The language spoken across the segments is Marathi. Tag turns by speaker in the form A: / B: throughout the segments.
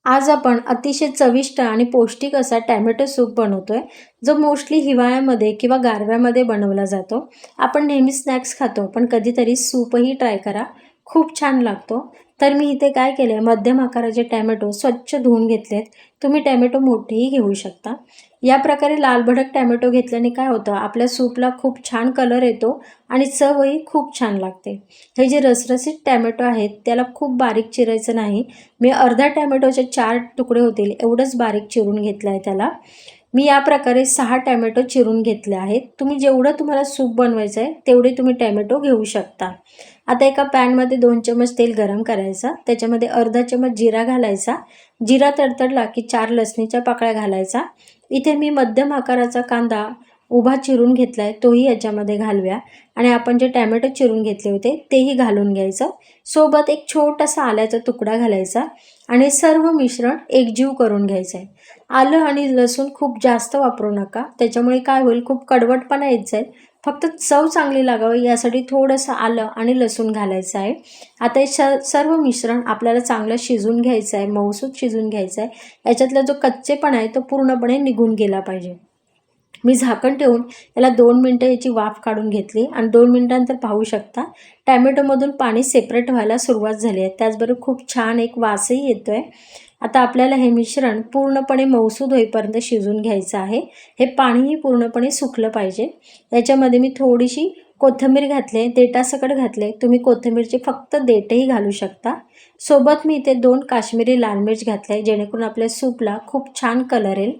A: आज आपण अतिशय चविष्ट आणि पौष्टिक असा टॅमॅटो सूप बनवतोय, जो मोस्टली हिवाळ्यामध्ये किंवा गारव्यामध्ये बनवला जातो। आपण नेहमी स्नॅक्स खातो, पण कधीतरी सूपही ट्राय करा, खूप छान लागतो। तर मी इथे काय केले, मध्यम आकाराचे टॅमॅटो स्वच्छ धुवून घेतलेत। तुम्ही टॅमॅटो मोठेही घेऊ शकता। या प्रकारे लाल भडक टॅमॅटो घेतल्याने काय होतं, आपल्या सूपला खूप छान कलर येतो आणि चवही खूप छान लागते। हे जे रसरशीत टॅमॅटो आहेत, त्याला खूप बारीक चिरायचं नाही। मी अर्धा टॅमॅटोचे 4 तुकडे होतील एवढंच बारीक चिरून घेतलं आहे त्याला। मी या प्रकारे 6 टॅमॅटो चिरून घेतले आहेत। तुम्ही जेवढं तुम्हाला सूप बनवायचं आहे तेवढे तुम्ही टॅमॅटो घेऊ शकता। आता एका पॅनमध्ये 2 चमच तेल गरम करायचा, त्याच्यामध्ये अर्धा चमच जिरा घालायचा। जिरा तडतडला की 4 लसणीच्या पाकळ्या घालायचा। इथे मी मध्यम आकाराचा कांदा उभा चिरून घेतलाय, तोही याच्यामध्ये घालूया आणि आपण जे टॅमॅटो चिरून घेतले होते तेही घालून घ्यायचं। सोबत एक छोटासा आल्याचा तुकडा घालायचा आणि सर्व मिश्रण एकजीव करून घ्यायचं आहे। आलं आणि लसूण खूप जास्त वापरू नका, त्याच्यामुळे काय होईल, खूप कडवटपणा येत जाईल। फक्त चव चांगली लागावी यासाठी थोडंसं आलं आणि लसूण घालायचं आहे। आता हे सर्व मिश्रण आपल्याला चांगलं शिजून घ्यायचं आहे, मऊसूत शिजून घ्यायचं आहे। याच्यातला जो कच्चेपणा आहे तो पूर्णपणे निघून गेला पाहिजे। मी झाकण ठेवून याला 2 मिनिटं याची वाफ काढून घेतली आणि 2 मिनिटांनंतर पाहू शकता टॅमॅटोमधून पाणी सेपरेट व्हायला सुरुवात झाली आहे। त्याचबरोबर खूप छान एक वासही येतोय। आता आपल्याला हे मिश्रण पूर्णपणे मऊसूद होईपर्यंत शिजून घ्यायचं आहे। हे पाणीही पूर्णपणे सुकलं पाहिजे। याच्यामध्ये मी थोडीशी कोथिंबीर घातले, देठासकट घातले, तुम्ही कोथिंबीरचे फक्त देठही घालू शकता। सोबत मी इथे 2 काश्मीरी लाल मिर्च घातले, जेणेकरून आपल्या सूपला खूप छान कलर येईल।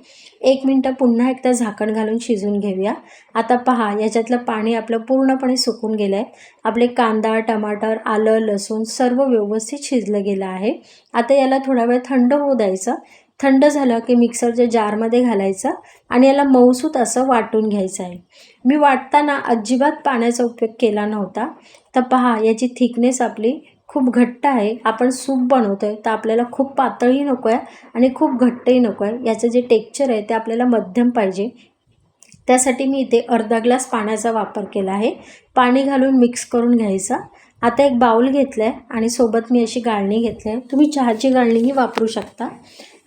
A: 1 मिनिट पुन्हा एकदा झाकण घालून शिजून घेऊया। आता पहा, याच्यातलं पाणी आपलं पूर्णपणे सुकून गेलं आहे। आपले कांदा, टमाटर, आलं, लसूण सर्व व्यवस्थित शिजलं गेलं आहे। आता याला थोडा वेळ थंड होऊ द्यायचं। थंड झालं की मिक्सरच्या जारमध्ये घालायचं आणि याला मऊसूत असं वाटून घ्यायचं आहे। मी वाटताना अजिबात पाण्याचा उपयोग केला नव्हता। तर पहा, याची थिकनेस आपली खूप घट्ट आहे। आपण सूप बनवतोय तर आपल्याला खूप पातळही नको आहे आणि खूप घट्टही नको आहे। याचं जे टेक्स्चर आहे ते आपल्याला मध्यम पाहिजे। त्यासाठी मी इथे अर्धा ग्लास पाण्याचा वापर केला आहे। पाणी घालून मिक्स करून घ्यायचं। आता एक बाउल घेतलं आहे आणि सोबत मी अशी गाळणी घेतली आहे, तुम्ही चहाची गाळणीही वापरू शकता।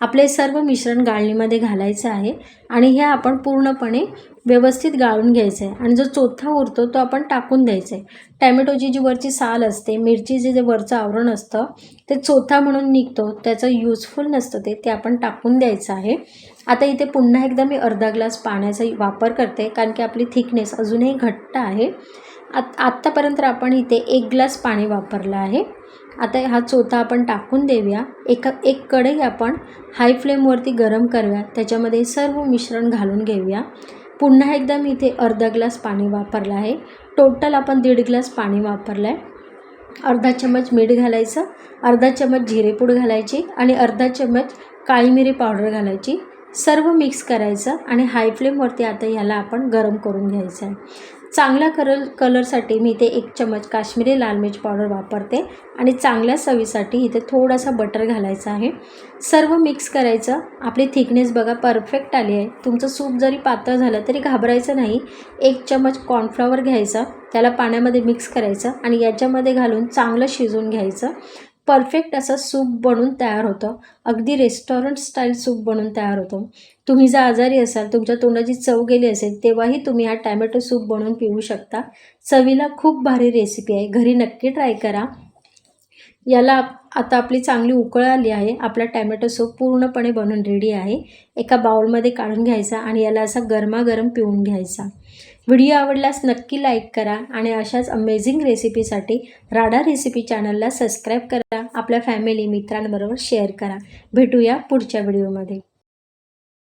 A: आपले सर्व मिश्रण गाळणीमध्ये घालायचं आहे आणि हे आपण पूर्णपणे व्यवस्थित गाळून घ्यायचं आहे आणि जो चोथा उरतो तो आपण टाकून द्यायचा आहे। टॅमॅटोची जी वरची साल असते, मिरचीचे जे वरचं आवरण असतं ते चोथा म्हणून निघतो, त्याचं युजफुल नसतं ते आपण टाकून द्यायचं आहे। आता इथे पुन्हा एकदा मी अर्धा ग्लास पाण्याचा वापर करते, कारण की आपली थिकनेस अजूनही घट्ट आहे। आत्तापर्यंत आपण इथे 1 ग्लास पाणी वापरलं आहे। आता हा चोथा आपण टाकून देऊया। एक कढई आपण हाय फ्लेमवरती गरम करूया, त्याच्यामध्ये सर्व मिश्रण घालून घेऊया। पुन्हा एकदा मी इथे अर्धा ग्लास पाणी वापरलं आहे। टोटल आपण 1.5 ग्लास पाणी वापरलं आहे। अर्धा चमच मीठ घालायचं, अर्धा चमच जिरेपूड घालायची आणि अर्धा चमच काळी मिरी पावडर घालायची। सर्व मिक्स करायचं आणि हाय फ्लेमवरती आता याला आपण गरम करून घ्यायचं आहे। चांगल्या कलरसाठी मी इथे 1 चमच काश्मीरी लाल मिर्च पावडर वापरते आणि चांगल्या चवीसाठी इथे थोडासा बटर घालायचा आहे। सर्व मिक्स करायचं। आपली थिकनेस बघा परफेक्ट आली आहे। तुमचं सूप जरी पातळ झालं तरी घाबरायचं नाही। 1 चमच कॉर्नफ्लॉवर घ्यायचा, त्याला पाण्यामध्ये मिक्स करायचं आणि याच्यामध्ये घालून चांगलं शिजवून घ्यायचं। परफेक्ट असं सूप बनून तयार होतं, अगदी रेस्टॉरंट स्टाईल सूप बनून तयार होतं। तुम्ही जर आजारी असाल, तुमच्या तोंडाची चव गेली असेल, तेव्हाही तुम्ही हा टॅमॅटो सूप बनवून पिऊ शकता। चवीला खूप भारी रेसिपी आहे, घरी नक्की ट्राय करा। याला आता आपली चांगली उकळ आली आहे। आपला टॅमॅटो सूप पूर्णपणे बनून रेडी आहे। एका बाउलमध्ये काढून घ्यायचा आणि याला असा गरमागरम पिऊन घ्यायचा। व्हिडिओ आवडल्यास नक्की लाईक करा आणि अशाच अमेझिंग रेसिपीसाठी राडा रेसिपी चॅनलला सबस्क्राईब करा। आपल्या फॅमिली मित्रांबरोबर शेअर करा। भेटूया पुढच्या व्हिडिओमध्ये।